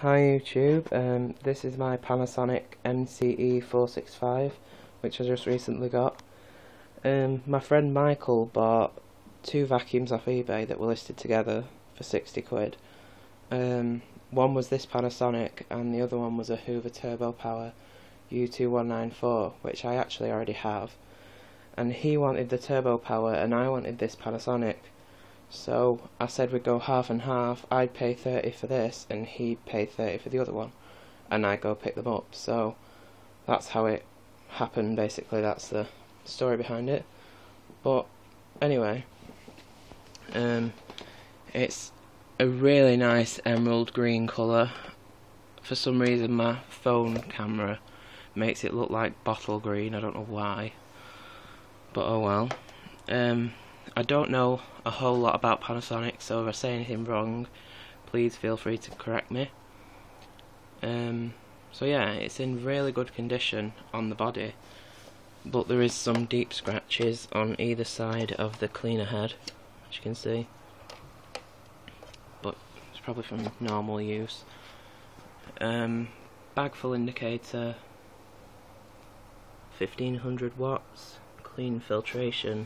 Hi YouTube, this is my Panasonic MCE-465 which I just recently got. My friend Michael bought two vacuums off eBay that were listed together for 60 quid. One was this Panasonic and the other one was a Hoover Turbo Power U2194, which I actually already have. And he wanted the Turbo Power and I wanted this Panasonic. So I said we'd go half and half. I'd pay 30 for this and he'd pay 30 for the other one, and I'd go pick them up. So that's how it happened basically. That's the story behind it. But anyway, it's a really nice emerald green colour. For some reason my phone camera makes it look like bottle green, I don't know why, but oh well. I don't know a whole lot about Panasonic, so if I say anything wrong, please feel free to correct me. So yeah, it's in really good condition on the body, but there is some deep scratches on either side of the cleaner head, as you can see, but it's probably from normal use. Bag full indicator, 1500 watts, clean filtration,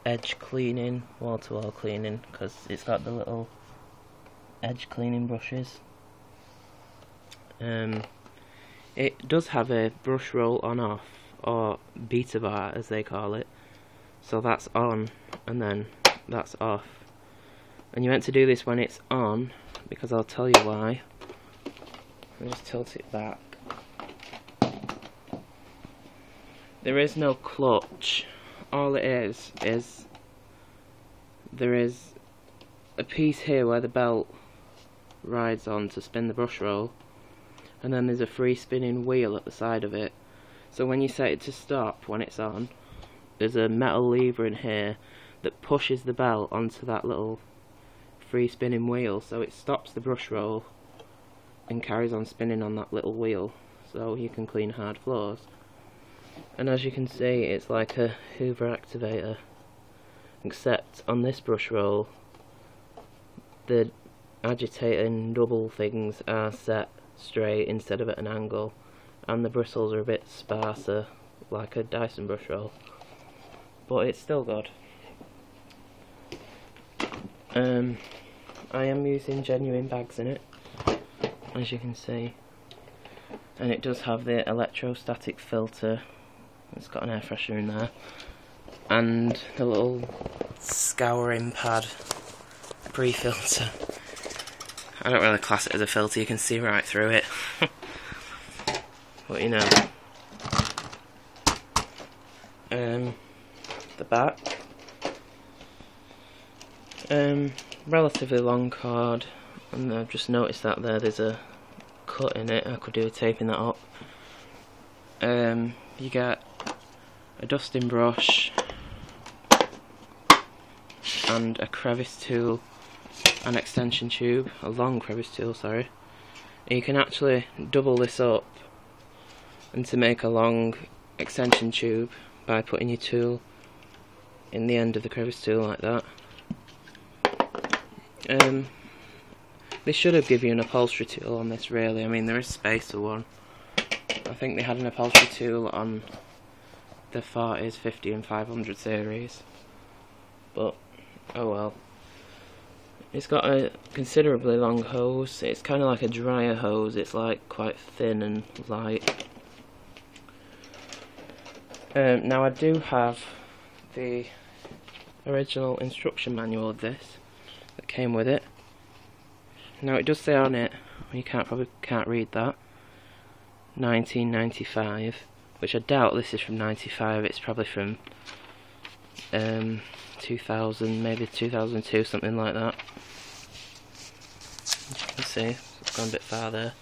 edge cleaning, wall-to-wall cleaning, because it's got the little edge cleaning brushes. It does have a brush roll on off, or beta bar as they call it, so that's on and then that's off, and you're meant to do this when it's on, because I'll tell you why. I'll just tilt it back. There is no clutch. All it is there is a piece here where the belt rides on to spin the brush roll, and then there's a free spinning wheel at the side of it. So when you set it to stop when it's on, there's a metal lever in here that pushes the belt onto that little free spinning wheel, so it stops the brush roll and carries on spinning on that little wheel, so you can clean hard floors. And as you can see, it's like a Hoover activator, except on this brush roll the agitating double things are set straight instead of at an angle, and the bristles are a bit sparser like a Dyson brush roll, but it's still good. I am using genuine bags in it, as you can see, and it does have the electrostatic filter. It's got an air freshener in there, and the little scouring pad pre-filter. I don't really class it as a filter, you can see right through it. But you know. The back. Relatively long cord, and I've just noticed that there's a cut in it. I could do with taping that up. You get a dusting brush and a crevice tool, an extension tube, a long crevice tool, sorry. And you can actually double this up and to make a long extension tube by putting your tool in the end of the crevice tool like that. They should have given you an upholstery tool on this, really. I mean, there is space for one. I think they had an upholstery tool on the 40s, 50 and 500 series, but oh well. It's got a considerably long hose. It's kind of like a dryer hose. It's like quite thin and light. Now I do have the original instruction manual of this that came with it. Now it does say on it, you probably can't read that, 1995, which I doubt this is from 95. It's probably from 2000, maybe 2002, something like that. As you can see, it's gone a bit far there.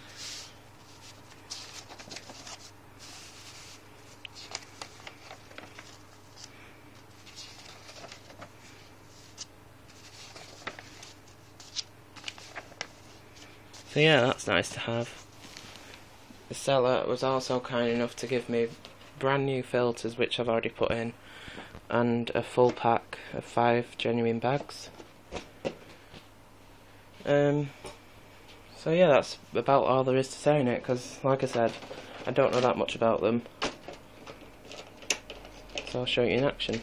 So yeah, that's nice to have. The seller was also kind enough to give me brand new filters, which I've already put in, and a full pack of 5 genuine bags. So yeah, that's about all there is to say on it, because like I said, I don't know that much about them. So I'll show you in action.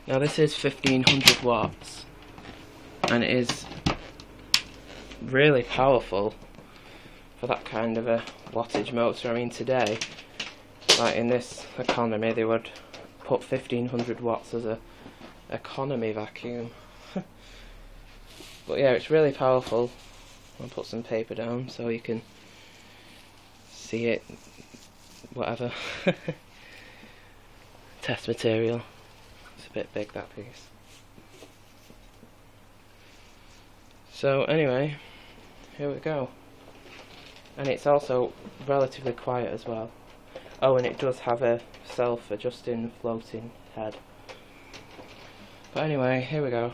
Now this is 1500 watts, and it is really powerful for that kind of a wattage motor. I mean, today, like in this economy, they would put 1500 watts as a economy vacuum. But yeah, it's really powerful. I'll put some paper down so you can see it, whatever. Test material. It's a bit big, that piece. So anyway, here we go. And it's also relatively quiet as well. Oh, and it does have a self-adjusting floating head. But anyway, here we go.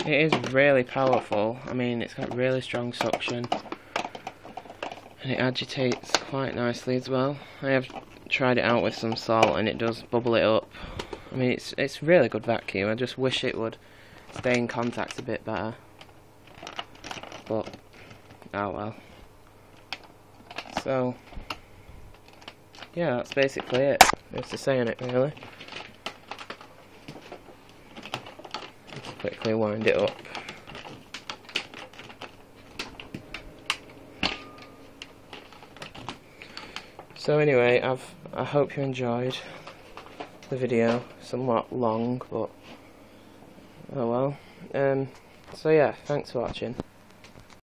It is really powerful. I mean, it's got really strong suction, and it agitates quite nicely as well. I have tried it out with some salt and it does bubble it up. I mean, it's really good vacuum. I just wish it would stay in contact a bit better, but oh well. So yeah, that's basically it. There's to say on it, really. Quickly wind it up. So anyway, I hope you enjoyed the video. Somewhat long, but oh well. So yeah, thanks for watching.